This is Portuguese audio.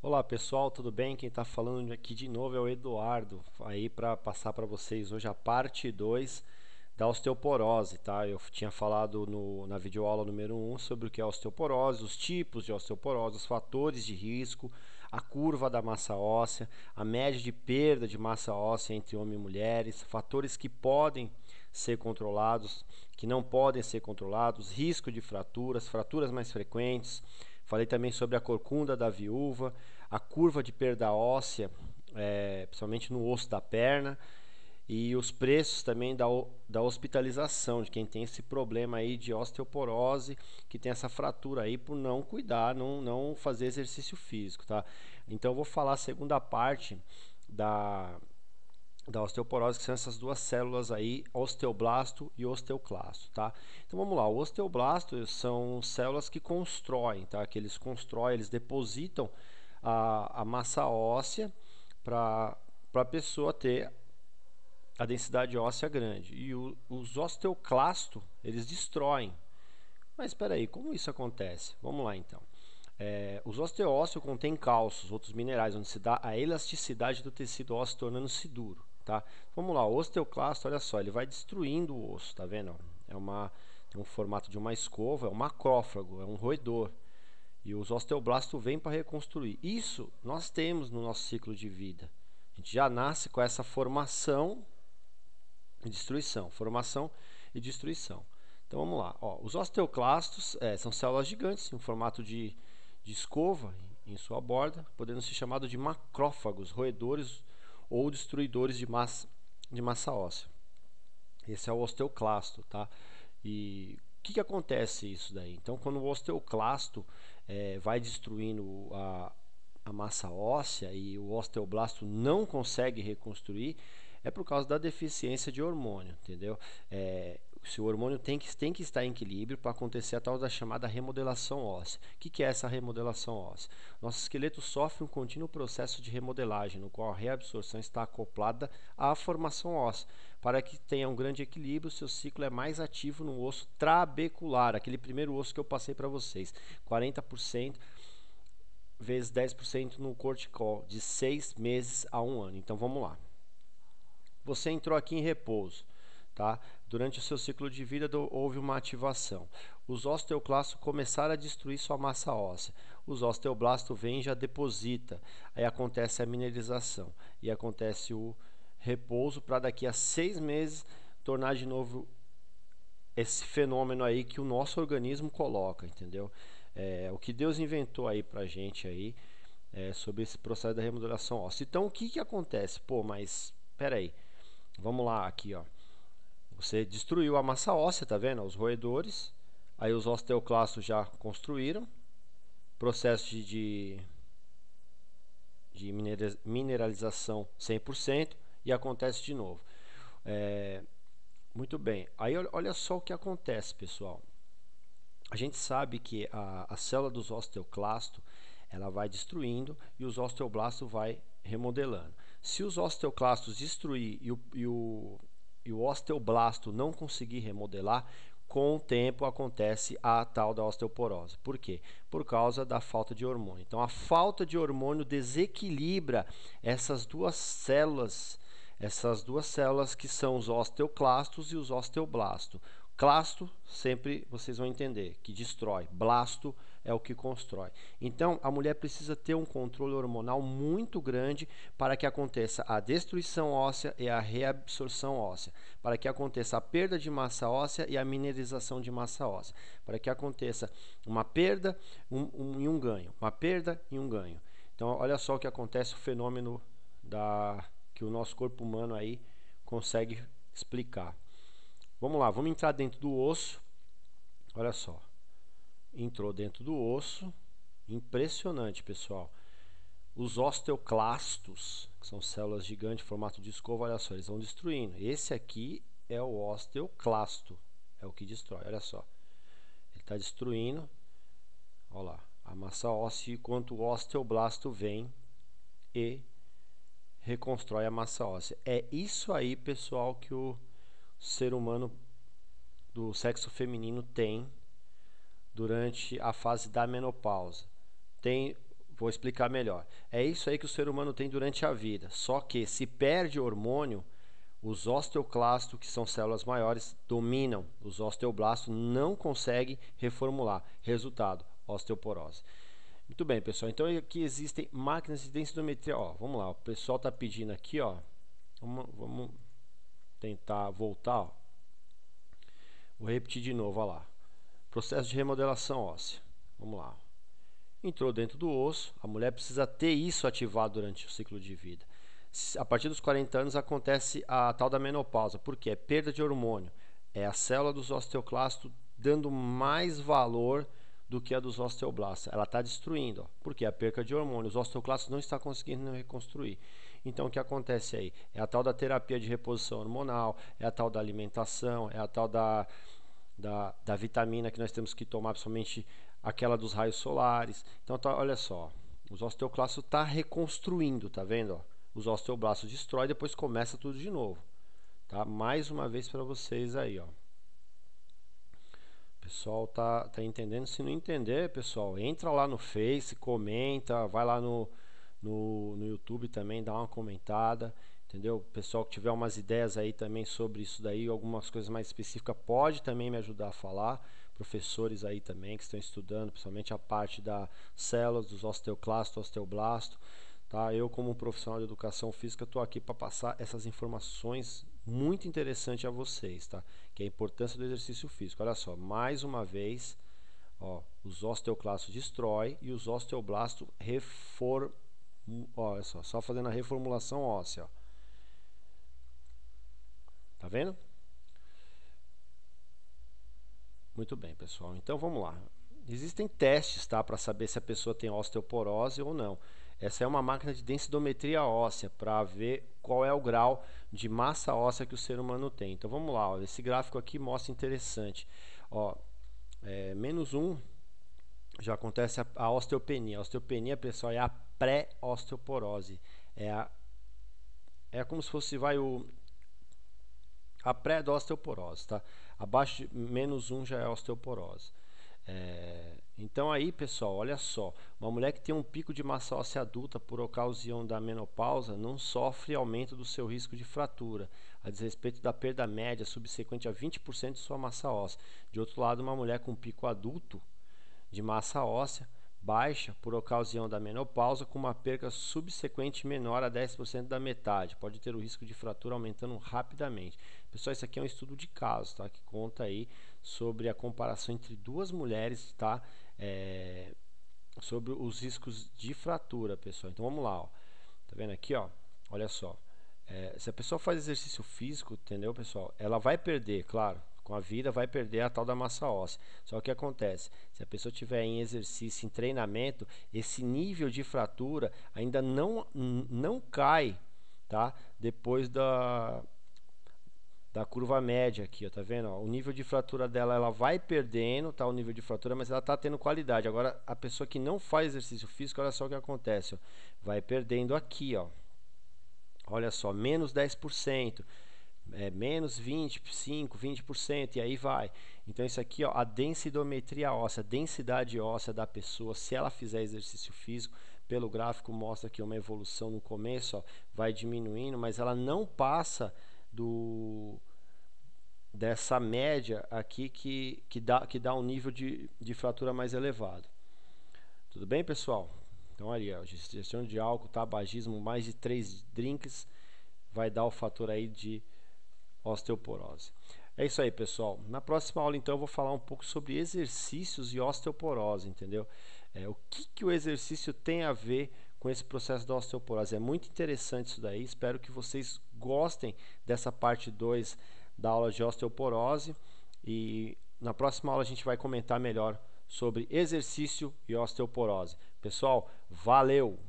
Olá pessoal, tudo bem? Quem está falando aqui de novo é o Eduardo, aí para passar para vocês hoje a parte 2 da osteoporose, tá? Eu tinha falado na videoaula número um sobre o que é osteoporose, os tipos de osteoporose, os fatores de risco, a curva da massa óssea, a média de perda de massa óssea entre homens e mulheres, fatores que podem ser controlados, que não podem ser controlados, risco de fraturas, fraturas mais frequentes. Falei também sobre a corcunda da viúva, a curva de perda óssea, principalmente no osso da perna, e os preços também da hospitalização de quem tem esse problema aí de osteoporose, que tem essa fratura aí por não cuidar, não fazer exercício físico, tá? Então eu vou falar a segunda parte da, da osteoporose, que são essas duas células aí, osteoblasto e osteoclasto, tá? Então vamos lá, o osteoblasto são células que constroem, tá? Que eles constroem, eles depositam a massa óssea para a pessoa ter a densidade óssea grande. E os osteoclastos, eles destroem. Mas espera aí, como isso acontece? Vamos lá então. Os osteócitos contêm cálcios, outros minerais, onde se dá a elasticidade do tecido ósseo tornando-se duro, tá? Vamos lá, o osteoclasto, olha só, ele vai destruindo o osso, tá vendo? Tem um formato de uma escova, é um macrófago, é um roedor. E os osteoblastos vêm para reconstruir. Isso nós temos no nosso ciclo de vida. A gente já nasce com essa formação e destruição, formação e destruição. Então vamos lá. Ó, os osteoclastos são células gigantes em formato de escova em sua borda, podendo ser chamados de macrófagos, roedores ou destruidores de massa óssea. Esse é o osteoclasto, tá? E o que acontece isso daí? Então, quando o osteoclasto vai destruindo a massa óssea e o osteoblasto não consegue reconstruir, é por causa da deficiência de hormônio, entendeu? Se o hormônio tem que estar em equilíbrio para acontecer a tal da chamada remodelação óssea. O que é essa remodelação óssea? Nosso esqueleto sofre um contínuo processo de remodelagem, no qual a reabsorção está acoplada à formação óssea. Para que tenha um grande equilíbrio, seu ciclo é mais ativo no osso trabecular, aquele primeiro osso que eu passei para vocês, 40% vezes 10% no corticol, de 6 meses a 1 ano. Então vamos lá. Você entrou aqui em repouso, tá? Durante o seu ciclo de vida houve uma ativação. Os osteoclastos começaram a destruir sua massa óssea. Os osteoblastos vêm e já deposita. Aí acontece a mineralização e acontece o repouso para daqui a 6 meses tornar de novo esse fenômeno aí que o nosso organismo coloca, entendeu? O que Deus inventou aí pra gente aí sobre esse processo da remodelação óssea. Então o que acontece? Pô, mas peraí, vamos lá aqui, ó. Você destruiu a massa óssea, tá vendo? Os roedores. Aí os osteoclastos já construíram. Processo de mineralização 100% e acontece de novo. É, muito bem. Aí olha só o que acontece, pessoal. A gente sabe que a célula dos osteoclastos ela vai destruindo e os osteoblastos vai remodelando. Se os osteoclastos destruir e o osteoblasto não conseguir remodelar, com o tempo acontece a tal da osteoporose. Por quê? Por causa da falta de hormônio. Então a falta de hormônio desequilibra essas duas células que são os osteoclastos e os osteoblastos. Clasto, sempre vocês vão entender, que destrói. Blasto é o que constrói. Então, a mulher precisa ter um controle hormonal muito grande para que aconteça a destruição óssea e a reabsorção óssea, para que aconteça a perda de massa óssea e a mineralização de massa óssea, para que aconteça uma perda e um ganho, uma perda e um ganho. Então, olha só o que acontece, o fenômeno que o nosso corpo humano aí consegue explicar. Vamos lá, vamos entrar dentro do osso. Olha só. Entrou dentro do osso. Impressionante, pessoal. Os osteoclastos, que são células gigantes em formato de escova, olha só, eles vão destruindo. Esse aqui é o osteoclasto. É o que destrói, olha só. Ele está destruindo. Olha lá, a massa óssea, enquanto o osteoblasto vem e reconstrói a massa óssea. É isso aí, pessoal, que o ser humano do sexo feminino tem durante a fase da menopausa. Tem vou explicar melhor. É isso aí que o ser humano tem durante a vida. Só que se perde hormônio, os osteoclastos, que são células maiores, dominam. Os osteoblastos não conseguem reformular. Resultado, osteoporose. Muito bem, pessoal. Então aqui existem máquinas de densitometria. Ó, vamos lá, o pessoal está pedindo aqui, ó. Vamos tentar voltar. Ó. Vou repetir de novo, ó lá. Processo de remodelação óssea. Vamos lá. Entrou dentro do osso, a mulher precisa ter isso ativado durante o ciclo de vida. A partir dos 40 anos acontece a tal da menopausa, porque é perda de hormônio. É a célula dos osteoclastos dando mais valor do que a dos osteoblastos. Ela está destruindo, ó, porque é a perda de hormônio. Os osteoclastos não estão conseguindo reconstruir. Então o que acontece aí? É a tal da terapia de reposição hormonal, é a tal da alimentação, é a tal da vitamina que nós temos que tomar, principalmente aquela dos raios solares. Então, tá, olha só, os osteoclastos está reconstruindo, tá vendo? Ó? Os osteoblastos destrói e depois começa tudo de novo. Tá? Mais uma vez para vocês aí, ó. O pessoal tá entendendo? Se não entender, pessoal, entra lá no Face, comenta, vai lá no YouTube também, dá uma comentada. Entendeu? O pessoal que tiver umas ideias aí também sobre isso daí, algumas coisas mais específicas, pode também me ajudar a falar. Professores aí também que estão estudando, principalmente a parte das células, dos osteoclastos, osteoblastos. Tá? Eu, como profissional de educação física, estou aqui para passar essas informações muito interessantes a vocês, tá? Que é a importância do exercício físico. Olha só, mais uma vez, ó, os osteoclastos destrói e os osteoblastos olha só fazendo a reformulação óssea, ó. Tá vendo? Muito bem, pessoal. Então vamos lá. Existem testes, tá, para saber se a pessoa tem osteoporose ou não. Essa é uma máquina de densitometria óssea para ver qual é o grau de massa óssea que o ser humano tem. Então vamos lá. Ó. Esse gráfico aqui mostra interessante. Ó, -1 já acontece a osteopenia. A osteopenia, pessoal, é a pré-osteoporose. É como se fosse a pré da osteoporose, tá? Abaixo de -1 já é osteoporose. Então aí, pessoal, olha só, uma mulher que tem um pico de massa óssea adulta por ocasião da menopausa não sofre aumento do seu risco de fratura, a desrespeito da perda média subsequente a 20% de sua massa óssea. De outro lado, uma mulher com pico adulto de massa óssea baixa por ocasião da menopausa, com uma perca subsequente menor a 10% da metade. Pode ter o risco de fratura aumentando rapidamente. Pessoal, isso aqui é um estudo de caso, tá? Que conta aí sobre a comparação entre duas mulheres, tá? Sobre os riscos de fratura, pessoal. Então vamos lá, ó. Tá vendo aqui, ó? Olha só. Se a pessoa faz exercício físico, entendeu, pessoal? Ela vai perder, claro. Com a vida vai perder a tal da massa óssea. Só que o que acontece? Se a pessoa estiver em exercício, em treinamento, esse nível de fratura ainda não cai, tá? Depois da curva média aqui, ó, tá vendo? Ó, o nível de fratura dela, ela vai perdendo, tá? O nível de fratura, mas ela tá tendo qualidade. Agora, a pessoa que não faz exercício físico, olha só o que acontece, ó. Vai perdendo aqui, ó. Olha só, menos 10%. Menos 25, 20% e aí vai. Então isso aqui, ó, a densidometria óssea, a densidade óssea da pessoa, se ela fizer exercício físico, pelo gráfico mostra aqui uma evolução no começo, ó, vai diminuindo, mas ela não passa dessa média aqui que dá um nível de fratura mais elevado. Tudo bem, pessoal? Então ali, ó, gestão de álcool, tabagismo, mais de 3 drinks vai dar o fator aí de osteoporose. É isso aí, pessoal. Na próxima aula, então, eu vou falar um pouco sobre exercícios e osteoporose, entendeu? O que o exercício tem a ver com esse processo da osteoporose. É muito interessante isso daí. Espero que vocês gostem dessa parte 2 da aula de osteoporose. E na próxima aula a gente vai comentar melhor sobre exercício e osteoporose. Pessoal, valeu!